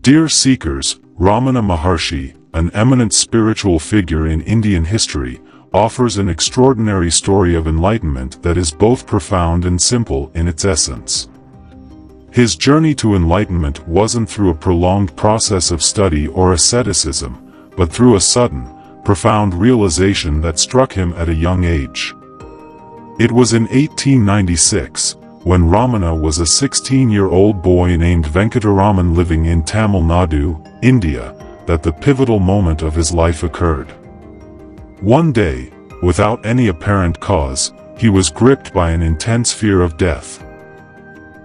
Dear seekers, Ramana Maharshi, an eminent spiritual figure in Indian history, offers an extraordinary story of enlightenment that is both profound and simple in its essence. His journey to enlightenment wasn't through a prolonged process of study or asceticism, but through a sudden, profound realization that struck him at a young age. It was in 1896, when Ramana was a 16-year-old boy named Venkataraman living in Tamil Nadu, India, that the pivotal moment of his life occurred. One day, without any apparent cause, he was gripped by an intense fear of death.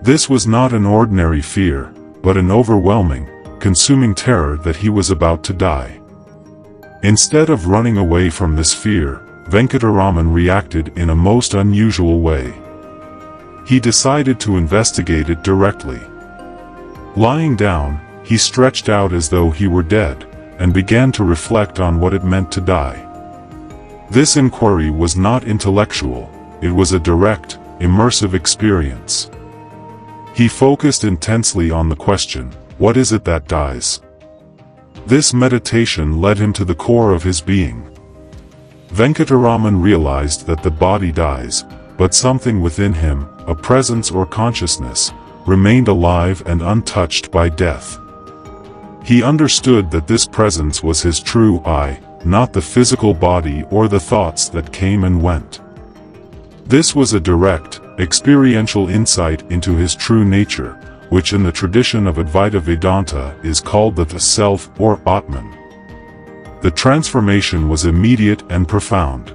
This was not an ordinary fear, but an overwhelming, consuming terror that he was about to die. Instead of running away from this fear, Venkataraman reacted in a most unusual way. He decided to investigate it directly. Lying down, he stretched out as though he were dead, and began to reflect on what it meant to die. This inquiry was not intellectual, it was a direct, immersive experience. He focused intensely on the question, what is it that dies? This meditation led him to the core of his being. Venkataraman realized that the body dies, but something within him, a presence or consciousness, remained alive and untouched by death. He understood that this presence was his true I, not the physical body or the thoughts that came and went. This was a direct, experiential insight into his true nature, which in the tradition of Advaita Vedanta is called the Self or Atman. The transformation was immediate and profound.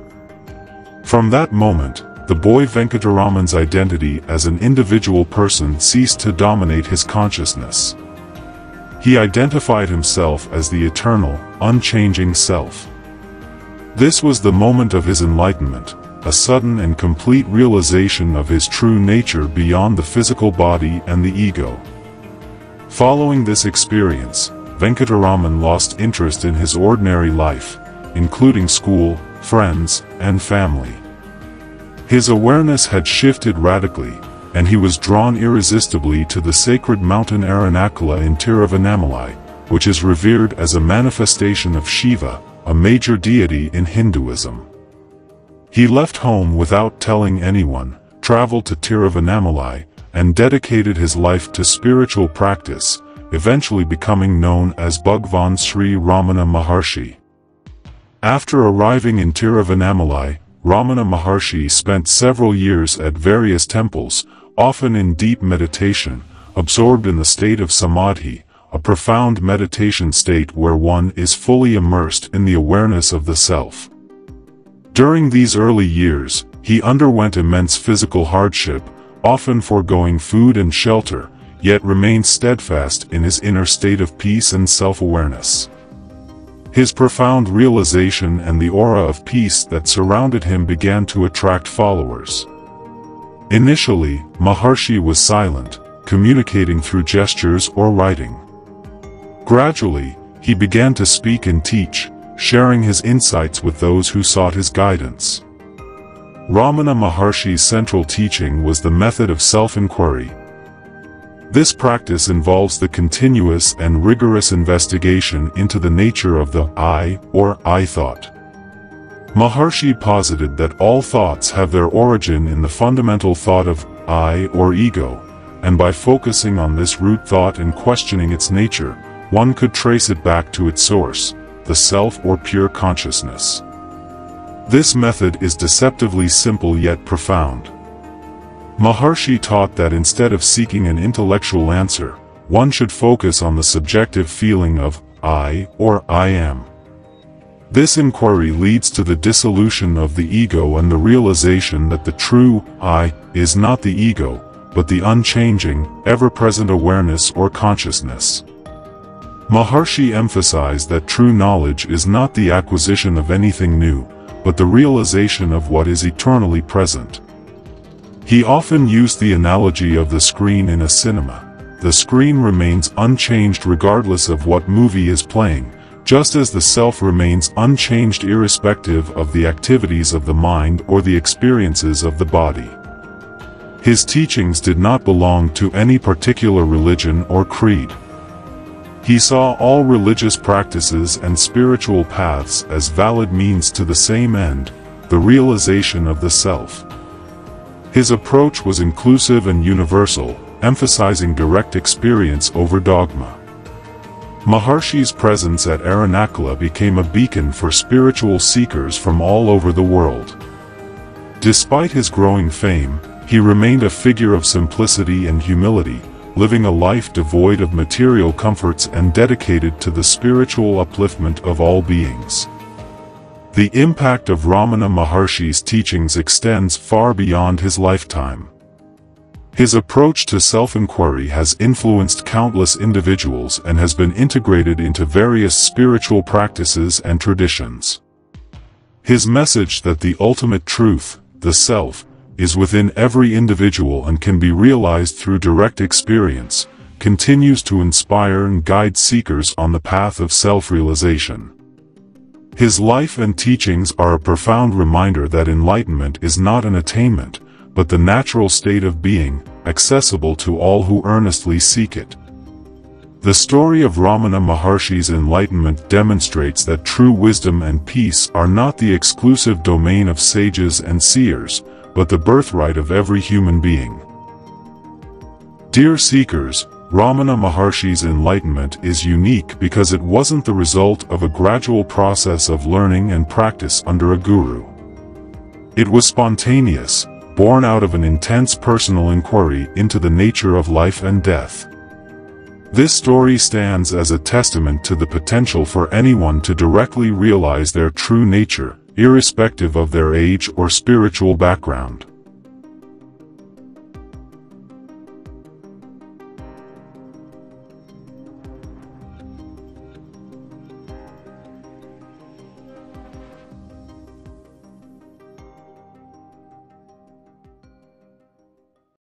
From that moment, the boy Venkataraman's identity as an individual person ceased to dominate his consciousness. He identified himself as the eternal, unchanging self. This was the moment of his enlightenment, a sudden and complete realization of his true nature beyond the physical body and the ego. Following this experience, Venkataraman lost interest in his ordinary life, including school, friends, and family. His awareness had shifted radically, and he was drawn irresistibly to the sacred mountain Aranakula in Tiruvannamalai, which is revered as a manifestation of Shiva, a major deity in Hinduism. He left home without telling anyone, traveled to Tiruvannamalai, and dedicated his life to spiritual practice, eventually becoming known as Bhagwan Sri Ramana Maharshi. After arriving in Tiruvannamalai, Ramana Maharshi spent several years at various temples, often in deep meditation, absorbed in the state of samadhi, a profound meditation state where one is fully immersed in the awareness of the self. During these early years, he underwent immense physical hardship, often foregoing food and shelter, yet remained steadfast in his inner state of peace and self-awareness. His profound realization and the aura of peace that surrounded him began to attract followers. Initially, Maharshi was silent, communicating through gestures or writing. Gradually, he began to speak and teach, sharing his insights with those who sought his guidance. Ramana Maharshi's central teaching was the method of self-inquiry. This practice involves the continuous and rigorous investigation into the nature of the I or I thought. Maharshi posited that all thoughts have their origin in the fundamental thought of I or ego, and by focusing on this root thought and questioning its nature, one could trace it back to its source, the self or pure consciousness. This method is deceptively simple yet profound. Maharshi taught that instead of seeking an intellectual answer, one should focus on the subjective feeling of I or I am. This inquiry leads to the dissolution of the ego and the realization that the true I is not the ego, but the unchanging, ever-present awareness or consciousness. Maharshi emphasized that true knowledge is not the acquisition of anything new, but the realization of what is eternally present. He often used the analogy of the screen in a cinema. The screen remains unchanged regardless of what movie is playing, just as the self remains unchanged irrespective of the activities of the mind or the experiences of the body. His teachings did not belong to any particular religion or creed. He saw all religious practices and spiritual paths as valid means to the same end, the realization of the self. His approach was inclusive and universal, emphasizing direct experience over dogma. Maharshi's presence at Aranakula became a beacon for spiritual seekers from all over the world. Despite his growing fame, he remained a figure of simplicity and humility, living a life devoid of material comforts and dedicated to the spiritual upliftment of all beings. The impact of Ramana Maharshi's teachings extends far beyond his lifetime. His approach to self-inquiry has influenced countless individuals and has been integrated into various spiritual practices and traditions. His message that the ultimate truth, the self, is within every individual and can be realized through direct experience, continues to inspire and guide seekers on the path of self-realization. His life and teachings are a profound reminder that enlightenment is not an attainment, but the natural state of being, accessible to all who earnestly seek it. The story of Ramana Maharshi's enlightenment demonstrates that true wisdom and peace are not the exclusive domain of sages and seers, but the birthright of every human being. Dear seekers, Ramana Maharshi's enlightenment is unique because it wasn't the result of a gradual process of learning and practice under a guru. It was spontaneous, born out of an intense personal inquiry into the nature of life and death. This story stands as a testament to the potential for anyone to directly realize their true nature, irrespective of their age or spiritual background.